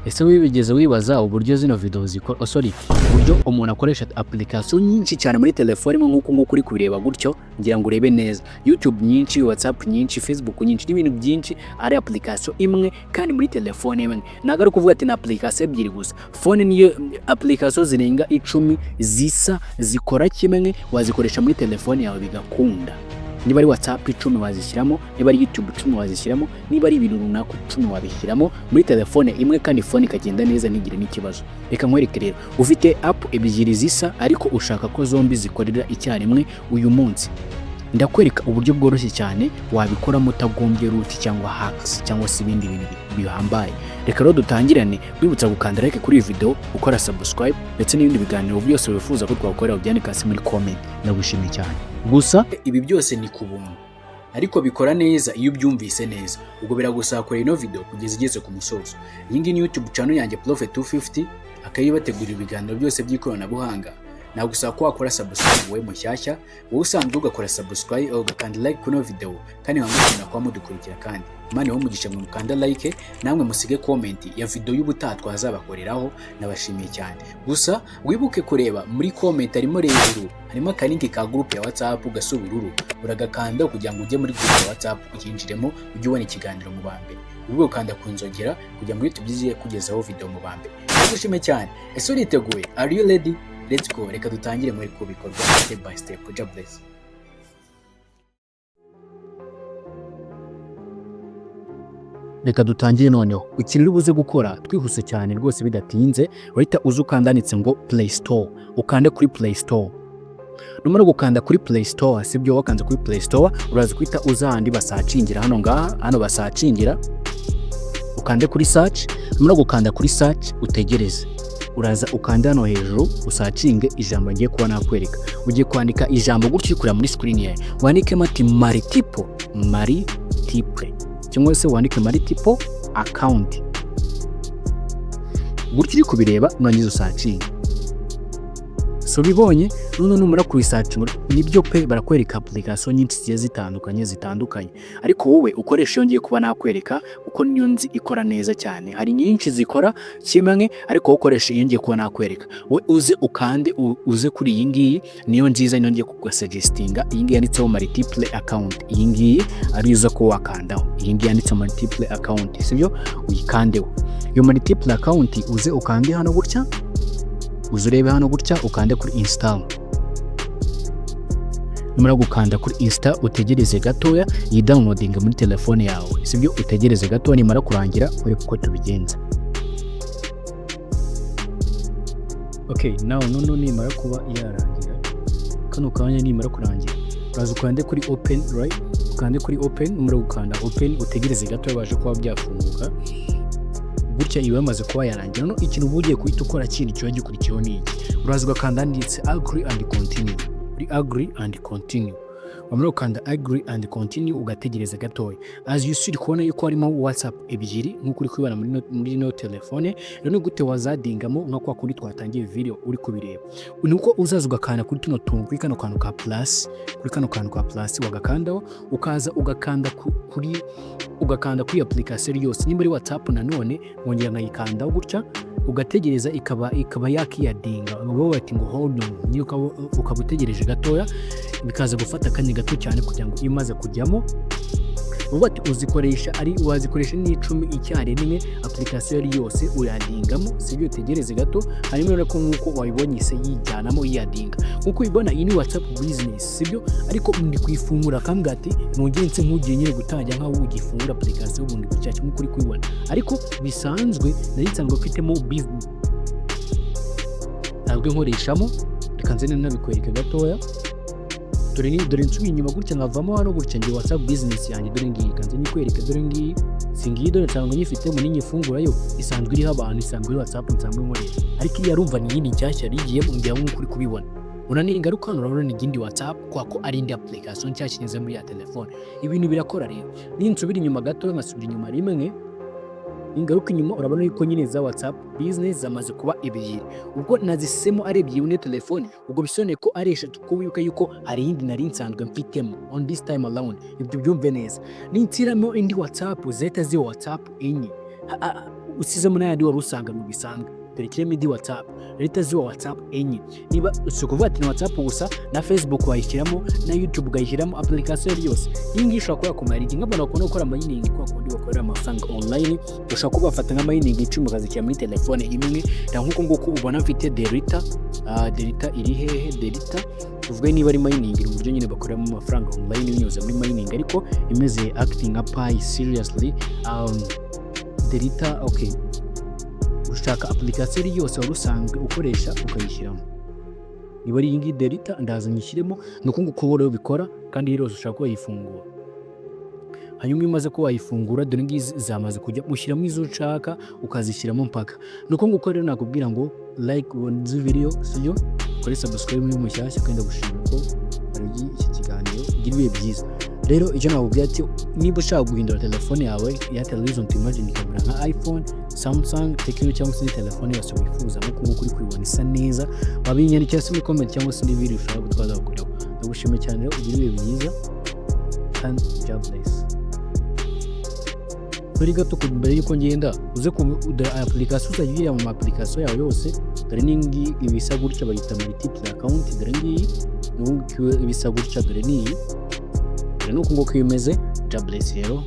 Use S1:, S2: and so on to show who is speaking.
S1: Ese wibigeze wibaza uburyo zino video zikora uburyo umuntu akoresha application nyinshi cyane muri telefone nk'uko uri kubireba gutyo ngira ngo urebe neza. YouTube nyinshi, WhatsApp nyinshi, Facebook nyinshi n'ibintu byinshi ari application imwe kandi muri telefone imwe. Nagara kuvuga ati na application ebyiri gusa. Phone niyo application zirenga 10 zisa zikora kimwe wazikoresha muri telefone yawe bigakunda. Niba ari WhatsApp 10 wazishyiramo, niba ari YouTube 10 wazishyiramo, niba ari ibintu runaka 10 wabishyiramo muri telefone imwe kandi phone ikagenda neza ntigire n'ikibazo. Reka nkwereke rero, ufite app ebyiri zisa ariko ushaka ko zombi zikorera icyarimwe uyu munsi. Ndakwereka uburyo bworoshye cyane wabikoramo utagombye root cyangwa hacks cyangwa se ibindi bintu bihambaye. Reka rero dutangirane wibutsa gukanda like kuri iyi video, ukora subscribe ndetse n'ibindi biganiro byose wifuza ko twakorera ubyandika hasi muri comment. Ndagushimiye cyane. Gusa ibi byose ni ku buntu, ariko bikora neza iyo ubyumvise neza. Ubwo biragusaba kora ino video kugeza igeze ku musozo. Iyi ngiyi ni YouTube channel yanjye Prophet 250, akayibategurira ibiganiro byose by'ikoranabuhanga. Nagusaba ko wakora subscribe wowe mushyashya, wowe usanzwe ugakora subscribe ugakanda like kuno video kandi nkamukunda kwa mudukurikira kandi Imana umugisha mu mukanda like, namwe musige comment ya video y'ubutaha twazabakoreraho. Nabashimiye cyane. Gusa wibuke kureba muri comment harimo rero harimo akalinki ka group ya WhatsApp gasa ubururu, uragakanda kugira ngo ujye muri group ya WhatsApp ukinjiremo ujye ubona ikiganiro mu bambere. Ubwo ukanda kunzogera kugira ngo tubiziye kugezaho video mu bambere. Nagushimiye cyane. Ese uriteguye? Are you ready? Let's go. Reka dutangire muri kubikorwa step by step. God bless. Reka dutangire noneho. Ikintu ubuze gukora twihuse cyane rwose bidatinze, wahita uzukandanditse ngo Play Store. Ukande kuri Play Store. Numara gukanda kuri Play Store, sibyo wakanze kuri Play Store, uraza kwita uzahandi basacingira hano ngaha, hano basacingira. Ukande kuri search, numara gukanda kuri search utegereze. Uraza ukanda hano hejuru usacinge ijambo ngiye kuba nakwereka. Ugiye kwandika ijambo gutyo kurira muri screen yawe. Wandike mati multiple cyangwa se wandike multiple account. Gutyo uri kubireba urangiza usacinge. So bibonye none numara kuri search nibyo pe barakwereka application nyinshi zigiye zitandukanye ariko wowe ukoresha iyo ngiye kuba nakwereka uko niyo nzi ikora neza cyane. Hari nyinshi zikora kimwe ariko ukoresha iyo ngiye kuba nakwereka. We uze ukande uze kuri iyi ngiyi niyo nziza niyo ngiye kugusuggestinga. Iyi ngiyi yanditseho multiple account, iyi ngiyi arizo ko wakandaho. Iyi ngiyi yanditseho multiple account, sibyo uyikandeho. Iyo multiple account uze ukande hano gutya, uzurebe hano gutya ukande kuri install. Numara gukanda kuri install utegereze gatoya yi downloading muri telefone yawe, sibyo utegereze gatoya nimara kurangira uri uko tubigenza. Okay, now nimara kuba yarangira kano kanya nimara kurangira uraza ukande kuri open, right? Ukande kuri open, numara gukanda open utegereze gatoya baje kuba byafunguka. Gutya iwe amaze kuba yarangira. No ikintu ubugiye kuhita ukora kindi cyo gikurikiyeho ni iki. Uraza ugakanda nditse agree and continue. Uri agree and continue. Wamara ukanda agree and continue ugategereza gatoya. As you see kubona yuko harimo WhatsApp ebyiri nk'uko uri kubibona muri no telefone. Rero gute wazadingamo nka kwa kuri twatangiye video uri kubireba. Nuko uzaza ugakanda kuri tuno tuntu kuri kano kantu ka plus, kuri kano kantu ka plus wagakandaho ukaza ugakanda kuri application yose. Nimba ari WhatsApp nanone wongera nkayikandaho gutya ugategereza ikaba yakiyadinga. Ubu bati ngo hold on, niyo ukabutegereje gatoya bikaza gufata akanya gato cyane kugira ngo imaze kujyamo. Ubati wazikoresha ni 10 icyarimwe application yose uyadingamo, sibyo utegereze gato. Harimo rero ko nkuko wabibonye se yijyanamo yadinga nkuko ibona. Iyi ni WhatsApp business, sibyo ariko ndi kwifungura kambwati nongense nk'ugiye nyine gutangira nkaho ugifungura application ubundi gucyacye nkuko uri kubibona. Ariko bisanzwe naritsanzwe mfitemo business ntabwo nkoreshamo. Reka nze nabikwereka gatoya. Dore nsubiye inyuma gutya nkavamo hano gutya ngiye WhatsApp business yanjye. Dore ngiye kanze nikwereka, dore ngiyi singiye dore cyangwa nyifite mu ninyifungura yo isanzwe iriho abantu, isanzwe WhatsApp nsanzwe nkoresha. Ariko iyo yarumva ni yindi nshyashya rigiye mu ngira nkuko uri kubibona. Urani ingaruka hano urabona ni gindi WhatsApp kwako ari indi application nshyashya nyize muri ya telefone. Ibintu birakora rero. Ninsubira inyuma gato nkasubira inyuma rimwe ingaruka inyuma urabona yuko nyine za WhatsApp business zamaze kuba ebyiri. Ubwo nazisemo ari ebyiri muri telefone, ubwo bisone ko ari eshatu kuko yuko hari indi nari nsanzwe mfitemo on this time alone. Ibyo byumve neza. Nintiramo indi WhatsApp zeta zi WhatsApp enye usizemo n'ayandi wari usanga mu bisanzwe. Dore kirimo indi WhatsApp, leta ziwa WhatsApp enye. Niba usukuvuga ati na WhatsApp gusa na Facebook wayishyiramo na YouTube ugayishyiramo application yose. Iyi ngiyi ushobora kuba kumara igihe nk'abantu bakunda gukora mining kwa kundi bakorera amafaranga online, ushobora kuba bafata nka mining 10 ukazishyira muri telefone imwe. Nkuko nguko ubona mfite Delta iri hehe Delta tuvuge niba ari mining mu buryo nyine bakoramo amafaranga online binyuze muri mining ariko imeze acting up seriously. Delta okay, ushaka application yose wari usanzwe ukoresha ukayishyiramo. Niba ari iyi ngiyi Delta ndaza nyishyiremo, nuko nguko rero bikora kandi rero ushaka ko yifungura. Hanyuma imaze ko wayifungura dore ngizi zamaze kujya mushyiramo izo ushaka ukazishyiramo mpaka. Nuko nguko rero nakubwira ngo like on this video siyo kuri subscribe muri mushyashya kandi gushimira ko ari iki kiganiro giriwe byiza. Rero icyo nakubwira ati niba ushaka guhindura telefone yawe ya television to imagine kamera nka iPhone, Samsung, Tecno cyangwa se telefone yose wifuza nkuko nguko uri kubibona isa neza, wabinyandikira muri comment cyangwa se video ushaka gutwaza gukoraho. Ndagushimiye cyane rero ugiriwe byiza and God bless. Dore gato ko mbere yuko ngenda uze ku application uzagira mu application yawe yose. Dore ningi ibisa gutya bayita multiple account. Dore ngiyi n'ubwo ibisa gutya dore ni dore nuko ngo kwimeze. God bless rero.